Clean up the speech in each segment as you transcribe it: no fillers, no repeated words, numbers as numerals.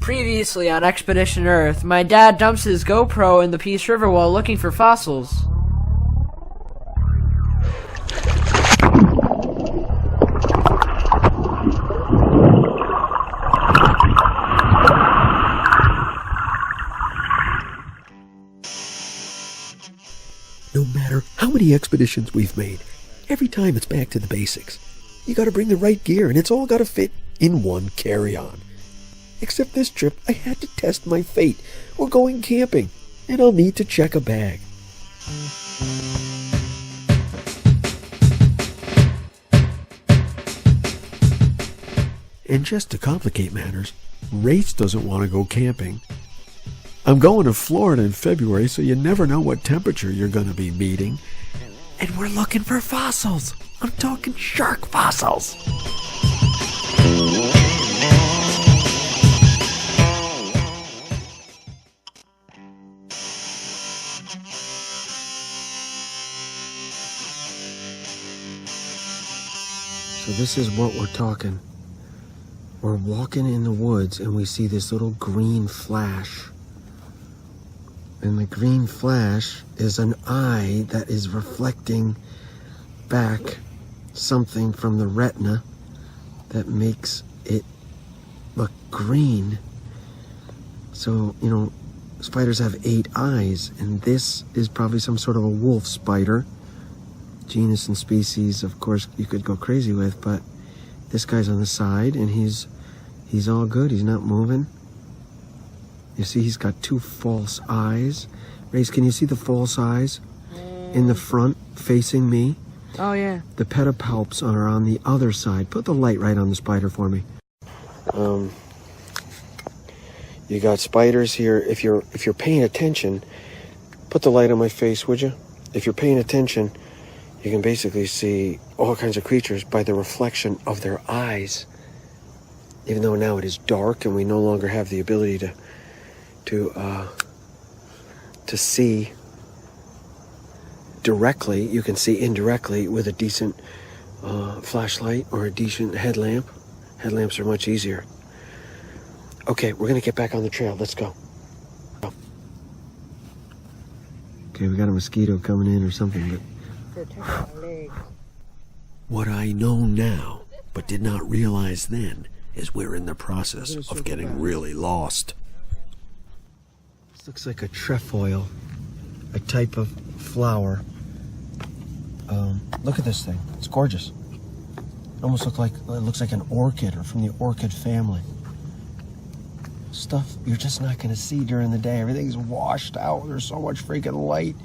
Previously on Expedition Earth, my dad dumps his GoPro in the Peace River while looking for fossils. No matter how many expeditions we've made, every time it's back to the basics. You gotta bring the right gear and it's all gotta fit in one carry-on. Except this trip, I had to test my fate. We're going camping, and I'll need to check a bag. And just to complicate matters, Race doesn't want to go camping. I'm going to Florida in February, so you never know what temperature you're going to be meeting. And we're looking for fossils. I'm talking shark fossils. So this is what we're talking. We're walking in the woods and we see this little green flash. And the green flash is an eye that is reflecting back something from the retina that makes it look green. So, you know, spiders have 8 eyes, and this is probably some sort of a wolf spider. Genus and species, of course, you could go crazy with, but this guy's on the side and he's all good. He's not moving. You see, he's got 2 false eyes. Race, can you see the false eyes in the front facing me? Oh, yeah. The pedipalps are on the other side. Put the light right on the spider for me. You got spiders here. If you're paying attention, put the light on my face, would you? If you're paying attention, you can basically see all kinds of creatures by the reflection of their eyes. Even though now it is dark and we no longer have the ability to see directly, you can see indirectly with a decent flashlight or a decent headlamp. Headlamps are much easier. Okay, we're gonna get back on the trail. Let's go. Okay, we got a mosquito coming in or something, but what I know now, but did not realize then, is we're in the process of getting really lost. This looks like a trefoil, a type of flower. Look at this thing. It's gorgeous. It looks like an orchid or from the orchid family. Stuff you're just not going to see during the day. Everything's washed out. There's so much freaking light.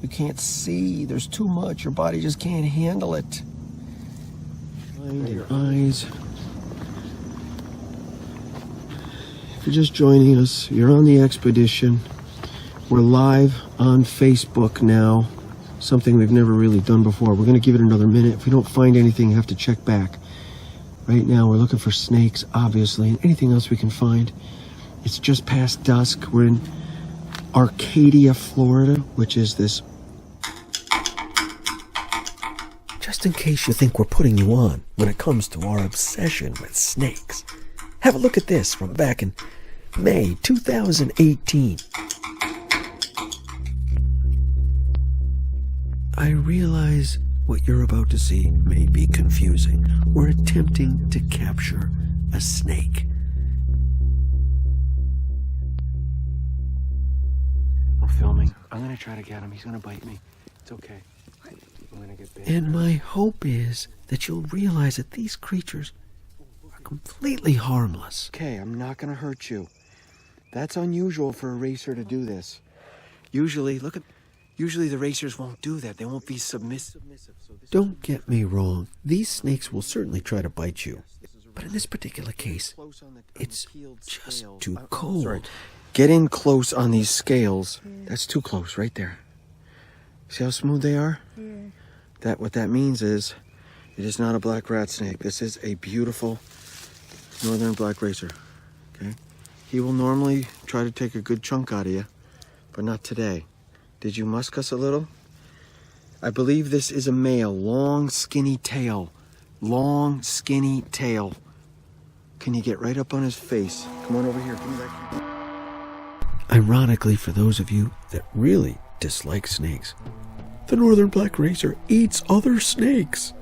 You can't see. There's too much. Your body just can't handle it. Mind your eyes. If you're just joining us, you're on the expedition. We're live on Facebook now. Something we've never really done before. We're going to give it another minute. If we don't find anything, you have to check back. Right now, we're looking for snakes, obviously, and anything else we can find. It's just past dusk. We're in Arcadia, Florida, which is this... Just in case you think we're putting you on when it comes to our obsession with snakes, have a look at this from back in May 2018. I realize what you're about to see may be confusing. We're attempting to capture a snake. No filming. I'm going to try to get him. He's going to bite me. It's okay. I'm going to get bit. And my hope is that you'll realize that these creatures are completely harmless. Okay, I'm not going to hurt you. That's unusual for a racer to do this. Usually the racers won't do that. They won't be submissive. Don't get me wrong. These snakes will certainly try to bite you. But in this particular case, it's just too cold. Sorry. Get in close on these scales. That's too close right there. See how smooth they are? Yeah. What that means is it is not a black rat snake. This is a beautiful northern black racer. Okay? He will normally try to take a good chunk out of you, but not today. Did you musk us a little? I believe this is a male. Long, skinny tail. Long, skinny tail. Can you get right up on his face? Come on over here. Come back here. Ironically, for those of you that really dislike snakes, the northern black racer eats other snakes,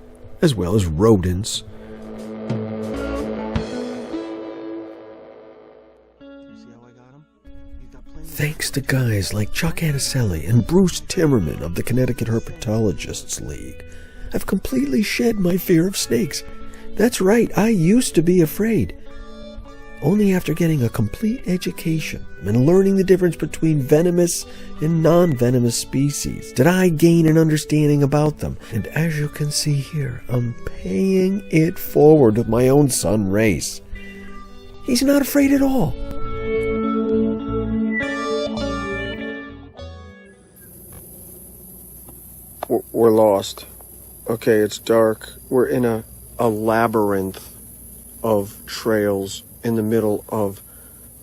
as well as rodents. Thanks to guys like Chuck Anicelli and Bruce Timmerman of the Connecticut Herpetologists League, I've completely shed my fear of snakes. That's right, I used to be afraid. Only after getting a complete education and learning the difference between venomous and non-venomous species did I gain an understanding about them. And as you can see here, I'm paying it forward with my own son, Race. He's not afraid at all. We're lost. Okay, it's dark. We're in a labyrinth of trails in the middle of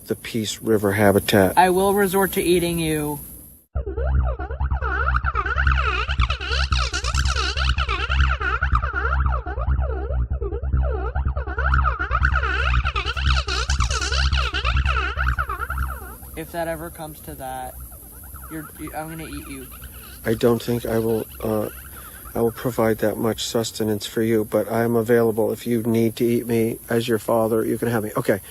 the Peace River habitat. I will resort to eating you. If that ever comes to that, I'm gonna eat you. I don't think I will provide that much sustenance for you, but I am available if you need to eat me as your father. You can have me. Okay,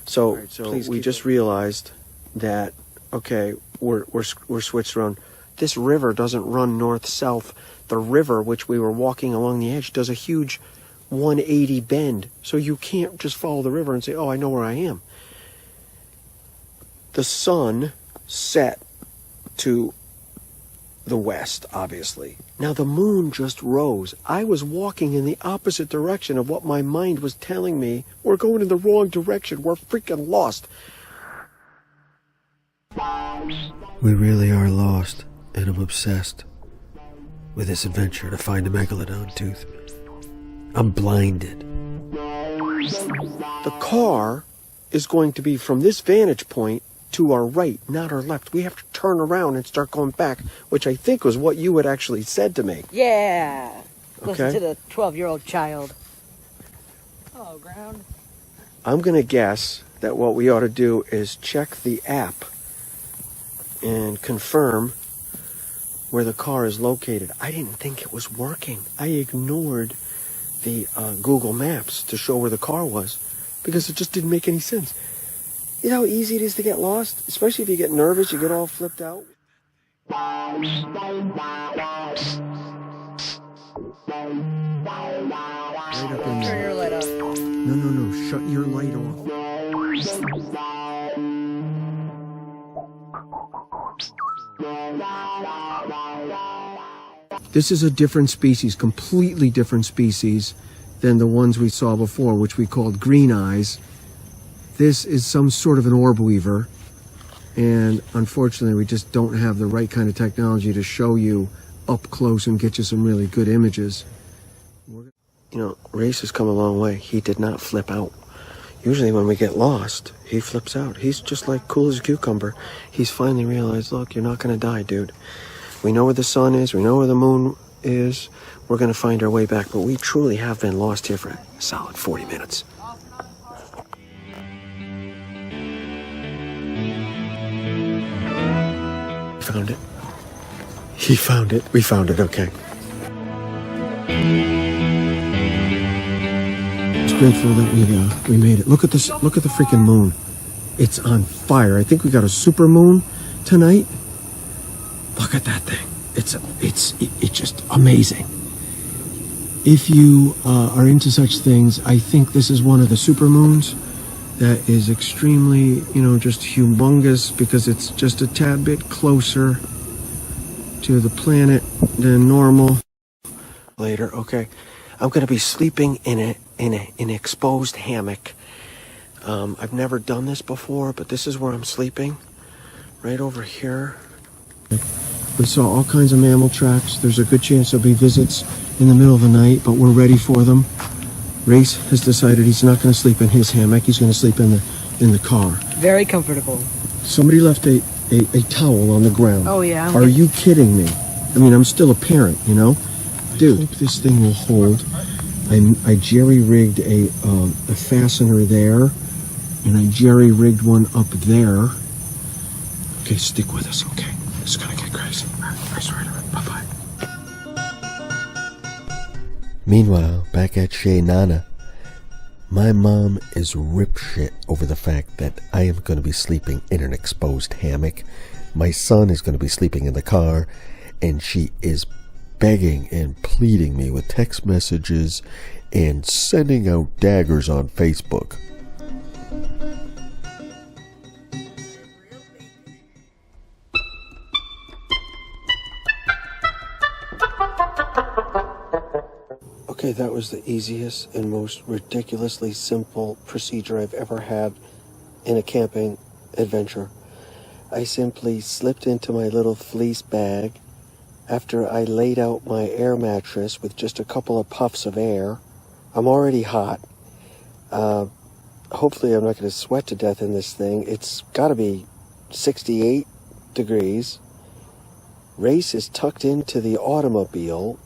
so, right, so we just realized that, okay, we're switched around. This river doesn't run north-south. The river, which we were walking along the edge, does a huge 180 bend. So you can't just follow the river and say, oh, I know where I am. The sun set to the west, obviously. Now the moon just rose. I was walking in the opposite direction of what my mind was telling me. We're going in the wrong direction. We're freaking lost. We really are lost, and I'm obsessed with this adventure to find a Megalodon tooth. I'm blinded. The car is going to be from this vantage point to our right, not our left. We have to turn around and start going back, which I think was what you had actually said to me. Yeah. Listen Okay. to the 12-year-old child. Oh, ground. I'm going to guess that what we ought to do is check the app and confirm where the car is located. I didn't think it was working. I ignored the Google Maps to show where the car was because it just didn't make any sense. You know how easy it is to get lost? Especially if you get nervous, you get all flipped out. Right up in there. Turn your light off. No. Shut your light off. This is a different species, completely different species than the ones we saw before, which we called green eyes. This is some sort of an orb weaver, and unfortunately we just don't have the right kind of technology to show you up close and get you some really good images. You know, Race has come a long way. He did not flip out. Usually when we get lost, he flips out. He's just like cool as a cucumber. He's finally realized, look, you're not going to die, dude. We know where the sun is. We know where the moon is. We're going to find our way back, but we truly have been lost here for a solid 40 minutes. Found it. He found it. We found it. Okay. It's grateful that we made it. Look at this. Look at the freaking moon. It's on fire. I think we got a super moon tonight. Look at that thing. It's just amazing. If you are into such things, I think this is one of the super moons that is extremely, just humongous because it's just a tad bit closer to the planet than normal. Later, okay. I'm going to be sleeping in an exposed hammock. I've never done this before, but this is where I'm sleeping. Right over here. We saw all kinds of mammal tracks. There's a good chance there'll be visits in the middle of the night, but we're ready for them. Race has decided he's not going to sleep in his hammock. He's going to sleep in the car. Very comfortable. Somebody left a towel on the ground. Oh, yeah. Are you kidding me? I mean, I'm still a parent, Dude, I hope this thing will hold. I jerry-rigged a fastener there, and I jerry-rigged one up there. Okay, stick with us, okay? It's gonna get crazy. I swear to it. Bye-bye. Meanwhile, back at Chez Nana, my mom is ripshit over the fact that I am going to be sleeping in an exposed hammock. My son is going to be sleeping in the car, and she is begging and pleading me with text messages and sending out daggers on Facebook. Okay, that was the easiest and most ridiculously simple procedure I've ever had in a camping adventure. I simply slipped into my little fleece bag after I laid out my air mattress with just a couple of puffs of air. I'm already hot. Hopefully I'm not going to sweat to death in this thing. It's got to be 68 degrees. Race is tucked into the automobile,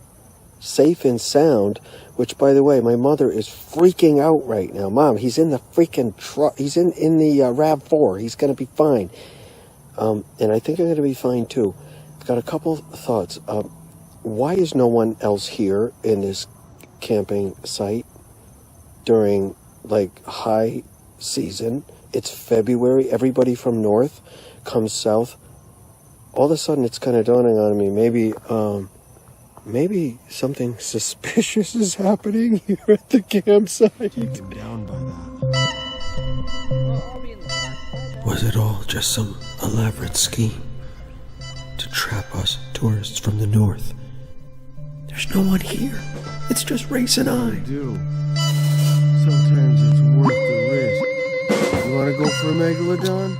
safe and sound, which, by the way, my mother is freaking out right now. Mom, he's in the freaking truck. He's in the RAV4. He's going to be fine. And I think I'm going to be fine, too. I've got a couple thoughts. Why is no one else here in this camping site during, like, high season? It's February. Everybody from north comes south. All of a sudden, it's kind of dawning on me. Maybe something suspicious is happening here at the campsite. I'm down by that. Was it all just some elaborate scheme to trap us tourists from the north? There's no one here. It's just Race and I. Sometimes it's worth the risk. You want to go for a Megalodon?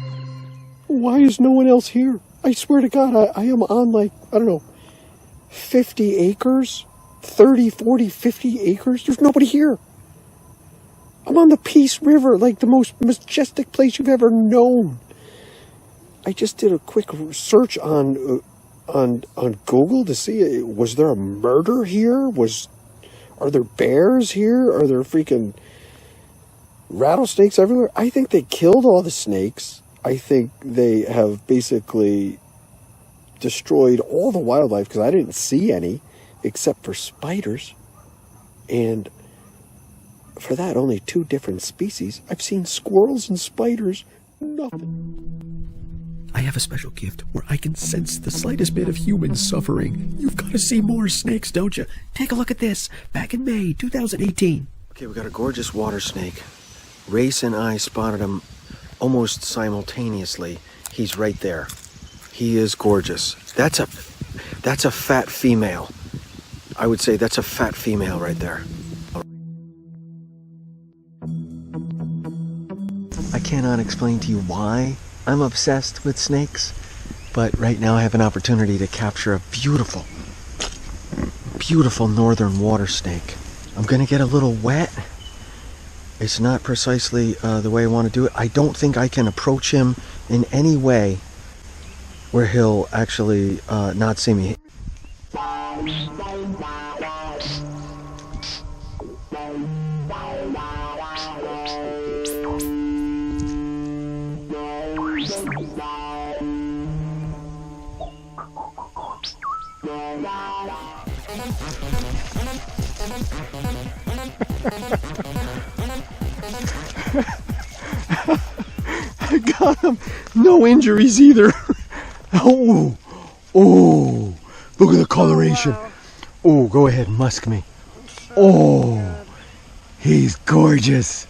Why is no one else here? I swear to God, I am on, like, I don't know, 50 acres? 30, 40, 50 acres? There's nobody here. I'm on the Peace River, like the most majestic place you've ever known. I just did a quick search on Google to see, was there a murder here? Are there bears here? Are there freaking rattlesnakes everywhere? I think they killed all the snakes. I think they have basically destroyed all the wildlife because I didn't see any except for spiders. And for that, only 2 different species. I've seen squirrels and spiders. Nothing. I have a special gift where I can sense the slightest bit of human suffering. You've got to see more snakes, don't you? Take a look at this. Back in May 2018. Okay, we got a gorgeous water snake. Race and I spotted him almost simultaneously. He's right there. He is gorgeous. That's a fat female. I would say that's a fat female right there. I cannot explain to you why I'm obsessed with snakes, but right now I have an opportunity to capture a beautiful, beautiful northern water snake. I'm gonna get a little wet. It's not precisely the way I want to do it. I don't think I can approach him in any way where he'll actually not see me. I got him. No injuries either. Oh, look at the coloration. Oh, go ahead, musk me. Oh, he's gorgeous.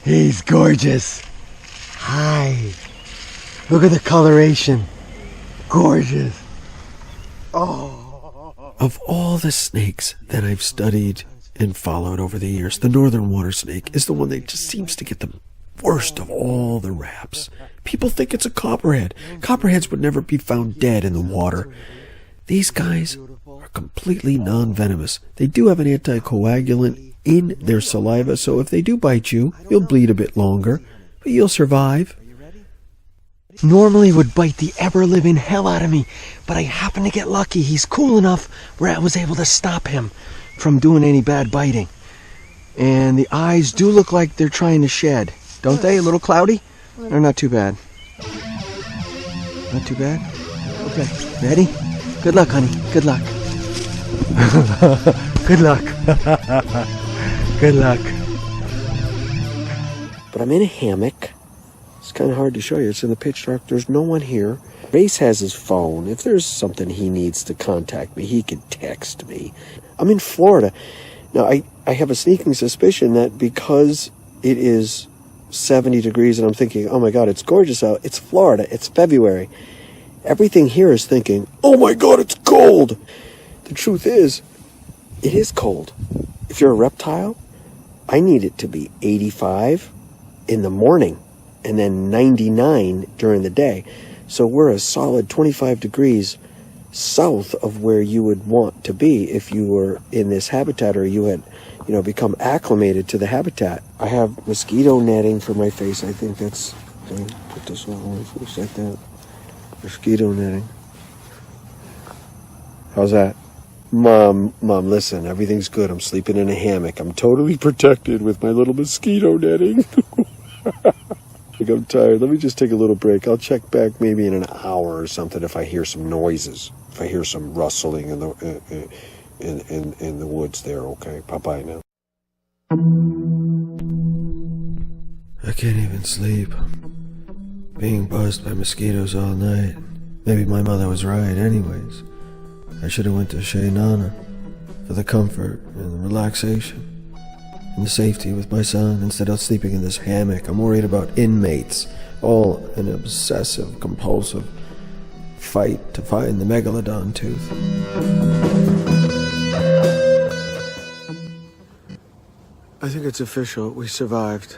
He's gorgeous. Hi. Look at the coloration. Gorgeous. Oh. Of all the snakes that I've studied and followed over the years, the northern water snake is the one that just seems to get the worst of all the raps. People think it's a copperhead. Copperheads would never be found dead in the water. These guys are completely non-venomous. They do have an anticoagulant in their saliva, so if they do bite you, you'll bleed a bit longer, but you'll survive. Normally would bite the ever-living hell out of me, but I happened to get lucky. He's cool enough where I was able to stop him from doing any bad biting. And the eyes do look like they're trying to shed, don't they? A little cloudy? Or not too bad? Not too bad? Okay, ready? Good luck, honey. Good luck. Good luck. Good luck. But I'm in a hammock. It's kind of hard to show you. It's in the pitch dark. There's no one here. Race has his phone. If there's something he needs to contact me, he can text me. I'm in Florida. Now, I have a sneaking suspicion that because it is 70 degrees and I'm thinking, oh my God, it's gorgeous out. It's Florida. It's February. Everything here is thinking, oh my God, it's cold. The truth is, it is cold. If you're a reptile, I need it to be 85 in the morning and then 99 during the day. So we're a solid 25 degrees south of where you would want to be if you were in this habitat or you had, become acclimated to the habitat. I have mosquito netting for my face. I think that's, put this on my face like that. Mosquito netting. How's that? Mom, listen, everything's good. I'm sleeping in a hammock. I'm totally protected with my little mosquito netting. I'm tired. Let me just take a little break. I'll check back maybe in an hour or something if I hear some noises. If I hear some rustling in the woods there, okay? Bye-bye now. I can't even sleep. Being buzzed by mosquitoes all night. Maybe my mother was right anyways. I should have went to Shea Nana for the comfort and the relaxation and the safety with my son instead of sleeping in this hammock. I'm worried about inmates, all an obsessive, compulsive fight to find the Megalodon tooth. I think it's official. We survived.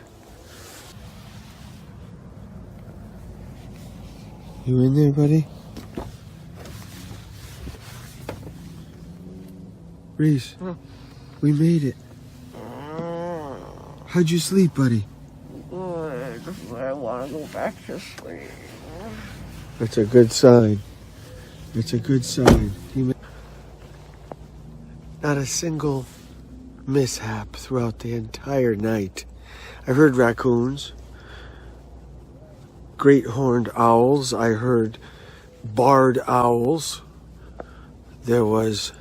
You in there, buddy? Reese, we made it. How'd you sleep, buddy? I want to go back to sleep. That's a good sign. It's a good sign. Not a single mishap throughout the entire night. I heard raccoons, great horned owls. I heard barred owls. There was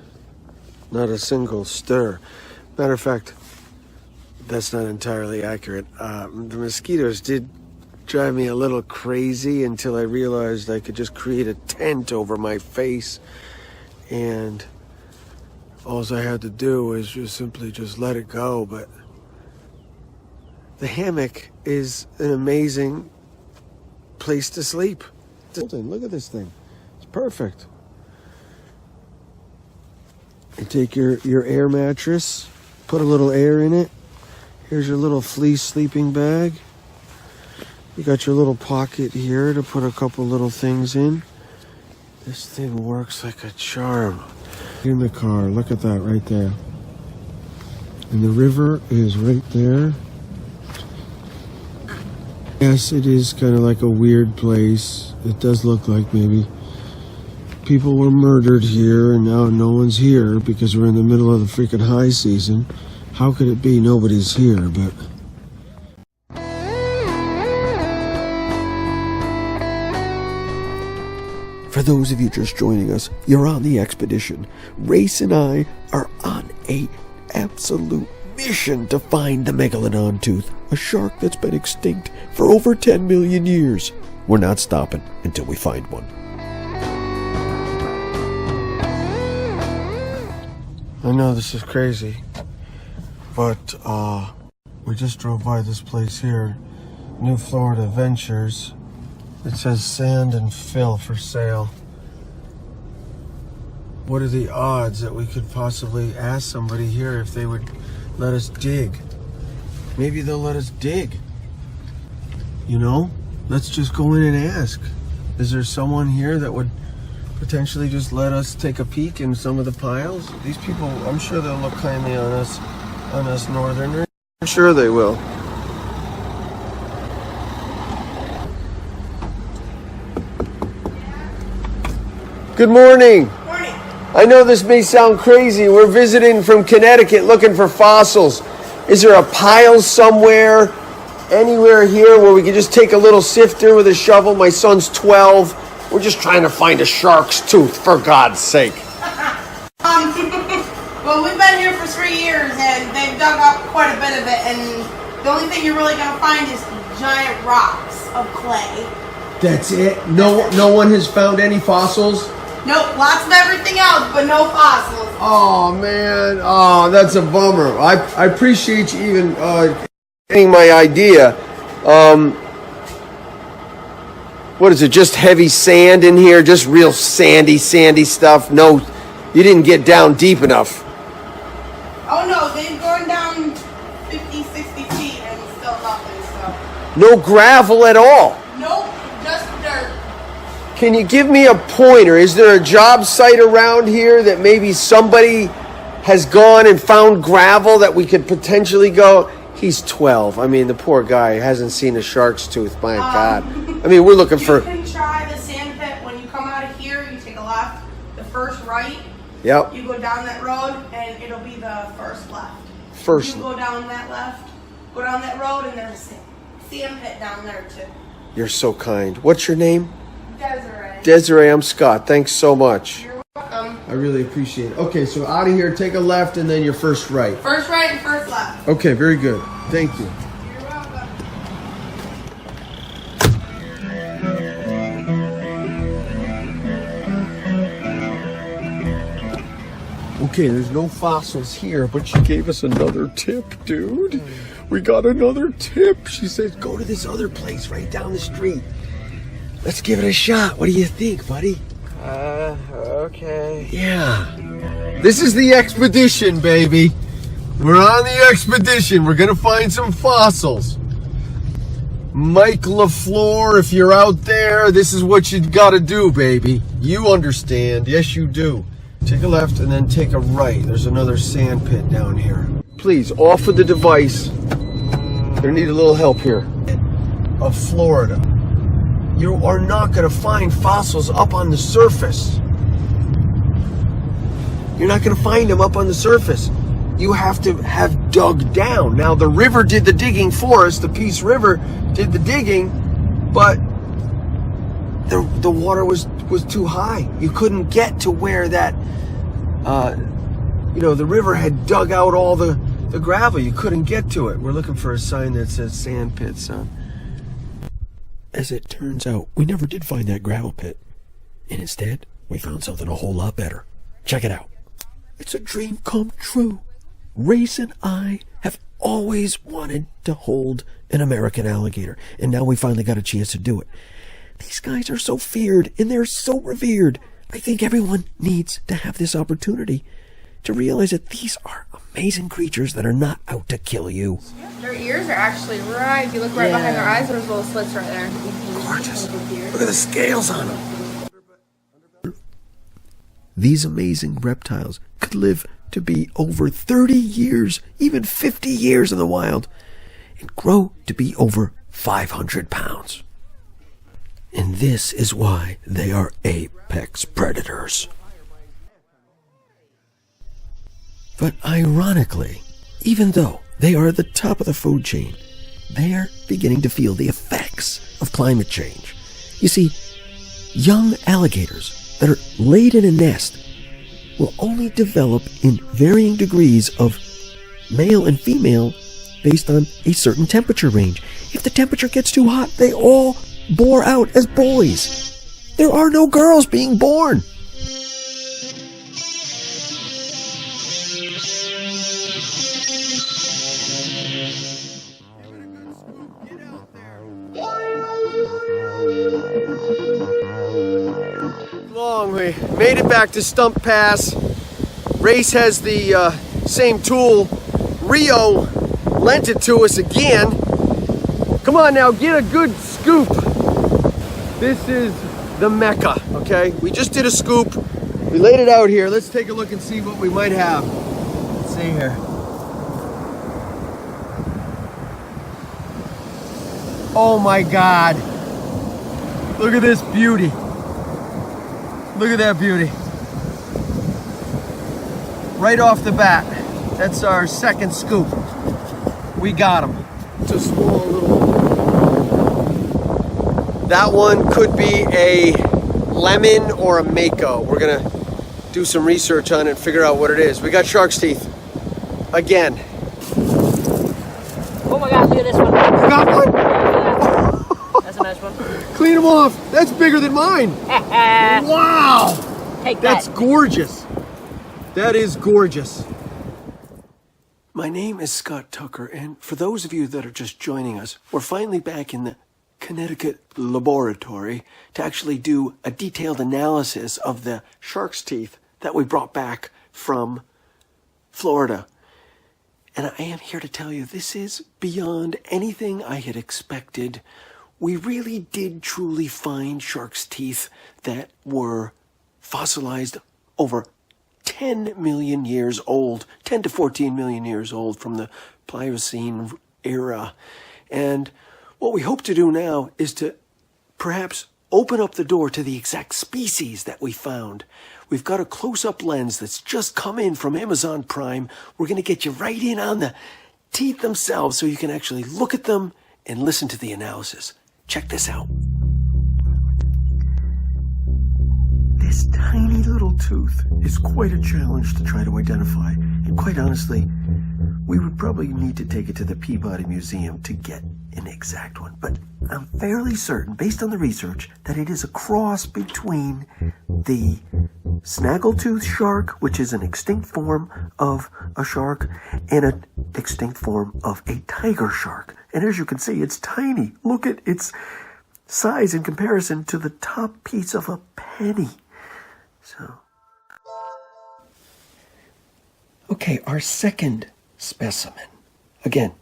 not a single stir. Matter of fact, that's not entirely accurate. The mosquitoes did drive me a little crazy until I realized I could just create a tent over my face, and all I had to do was simply let it go. But the hammock is an amazing place to sleep. Look at this thing. It's perfect. You take your air mattress, put a little air in it. Here's your little fleece sleeping bag. You got your little pocket here to put a couple little things in. This thing works like a charm. In the car, look at that right there. And the river is right there. Yes, it is kind of like a weird place. It does look like maybe people were murdered here and now no one's here because we're in the middle of the freaking high season. How could it be nobody's here? But for those of you just joining us, you're on the expedition. Race and I are on a absolute mission to find the Megalodon tooth, a shark that's been extinct for over 10 million years. We're not stopping until we find one. I know this is crazy, but we just drove by this place here, New Florida Ventures. It says sand and fill for sale. What are the odds that we could possibly ask somebody here if they would let us dig? Maybe they'll let us dig. Let's just go in and ask. Is there someone here that would potentially just let us take a peek in some of the piles? These people, I'm sure they'll look kindly on us northerners. I'm sure they will. Good morning. Morning. I know this may sound crazy. We're visiting from Connecticut looking for fossils. Is there a pile somewhere, anywhere here where we can just take a little sifter with a shovel? My son's 12. We're just trying to find a shark's tooth, for God's sake. Well, we've been here for 3 years, and they've dug up quite a bit of it, and the only thing you're really going to find is giant rocks of clay. That's it? No one has found any fossils? Nope, lots of everything else, but no fossils. Oh, man. Oh, that's a bummer. I appreciate you even getting my idea. What is it, just heavy sand in here? Just real sandy stuff? No, you didn't get down deep enough. Oh, no, they've gone down 50, 60 feet and still nothing, so. No gravel at all? Nope, just dirt. Can you give me a pointer? Is there a job site around here that maybe somebody has gone and found gravel that we could potentially go? He's 12. I mean, the poor guy hasn't seen a shark's tooth. My God. I mean, we're looking for... You can try the sand pit. When you come out of here, you take a left, the first right. Yep. You go down that road, and it'll be the first left. First. You go down that left, go down that road, and there's a sand pit down there, too. You're so kind. What's your name? Desiree. Desiree, I'm Scott. Thanks so much. You're welcome. I really appreciate it. Okay, so out of here, take a left, and then your first right. First right and first left. Okay, very good. Thank you. You're welcome. Okay, there's no fossils here, but she gave us another tip, dude. We got another tip. She says, go to this other place right down the street. Let's give it a shot. What do you think, buddy? Okay. Yeah. This is the expedition, baby. We're on the expedition. We're going to find some fossils. Mike LaFleur, if you're out there, this is what you got to do, baby. You understand. Yes, you do. Take a left and then take a right. There's another sand pit down here. Please, off of the device. Gonna need a little help here. Of Florida. You are not gonna find fossils up on the surface. You're not gonna find them up on the surface. You have to have dug down. Now, the river did the digging for us. The Peace River did the digging, but the water was too high. You couldn't get to where that, the river had dug out all the gravel. You couldn't get to it. We're looking for a sign that says sand pit, son. As it turns out, we never did find that gravel pit. And instead, we found something a whole lot better. Check it out. It's a dream come true. Race and I have always wanted to hold an American alligator, and now we finally got a chance to do it. These guys are so feared, and they're so revered. I think everyone needs to have this opportunity to realize that these are amazing creatures that are not out to kill you. Their ears are actually right. If you look right behind their eyes, there's little slits right there. Gorgeous. Look at the scales on them. These amazing reptiles could live to be over 30 years, even 50 years in the wild, and grow to be over 500 pounds. And this is why they are apex predators. But ironically, even though they are at the top of the food chain, they are beginning to feel the effects of climate change. You see, young alligators that are laid in a nest will only develop in varying degrees of male and female based on a certain temperature range. If the temperature gets too hot, they all bore out as boys. There are no girls being born. We made it back to Stump Pass. Race has the same tool. Rio lent it to us again. Come on now, get a good scoop. This is the Mecca, okay? We just did a scoop. We laid it out here. Let's take a look and see what we might have. Let's see here. Oh my God. Look at this beauty. Look at that beauty. Right off the bat. That's our second scoop. We got him. It's a small little... That one could be a lemon or a mako. We're gonna do some research on it and figure out what it is. We got shark's teeth. Again. Oh my god, look at this one. You got one? That's a nice one. Clean them off. That's bigger than mine. Wow. Take That's that. gorgeous. That is gorgeous. My name is Scott Tucker, and for those of you that are just joining us, we're finally back in the Connecticut laboratory to actually do a detailed analysis of the shark's teeth that we brought back from Florida. And I am here to tell you, this is beyond anything I had expected. We really did truly find shark's teeth that were fossilized over 10 million years old, 10 to 14 million years old from the Pliocene era. And what we hope to do now is to perhaps open up the door to the exact species that we found. We've got a close-up lens that's just come in from Amazon Prime. We're going to get you right in on the teeth themselves so you can actually look at them and listen to the analysis. Check this out. This tiny little tooth is quite a challenge to try to identify. And quite honestly, we would probably need to take it to the Peabody Museum to get an exact one. But I'm fairly certain, based on the research, that it is a cross between the snaggletooth shark, which is an extinct form of a shark, and an extinct form of a tiger shark. And as you can see, it's tiny. Look at its size in comparison to the top piece of a penny. So, okay, our second specimen. Again,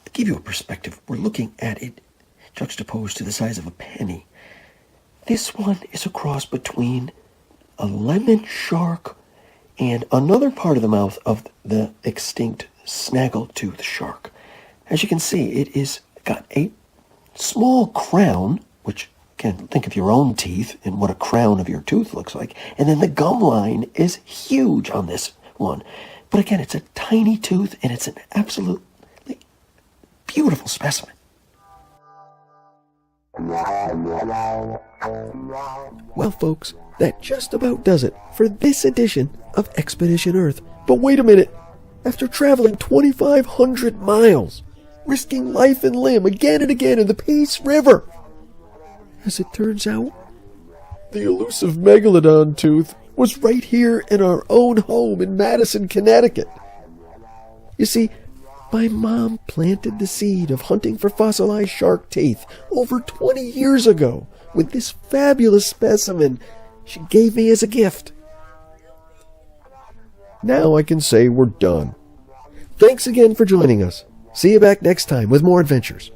to give you a perspective, we're looking at it juxtaposed to the size of a penny. This one is a cross between a lemon shark and another part of the mouth of the extinct snaggletooth shark. As you can see, it is got a small crown, which, again, think of your own teeth and what a crown of your tooth looks like. And then the gum line is huge on this one. But again, it's a tiny tooth, and it's an absolutely beautiful specimen. Well, folks, that just about does it for this edition of Expedition Earth. But wait a minute. After traveling 2,500 miles, risking life and limb again and again in the Peace River, as it turns out, the elusive Megalodon tooth was right here in our own home in Madison, Connecticut. You see, my mom planted the seed of hunting for fossilized shark teeth over 20 years ago with this fabulous specimen she gave me as a gift. Now I can say we're done. Thanks again for joining us. See you back next time with more adventures.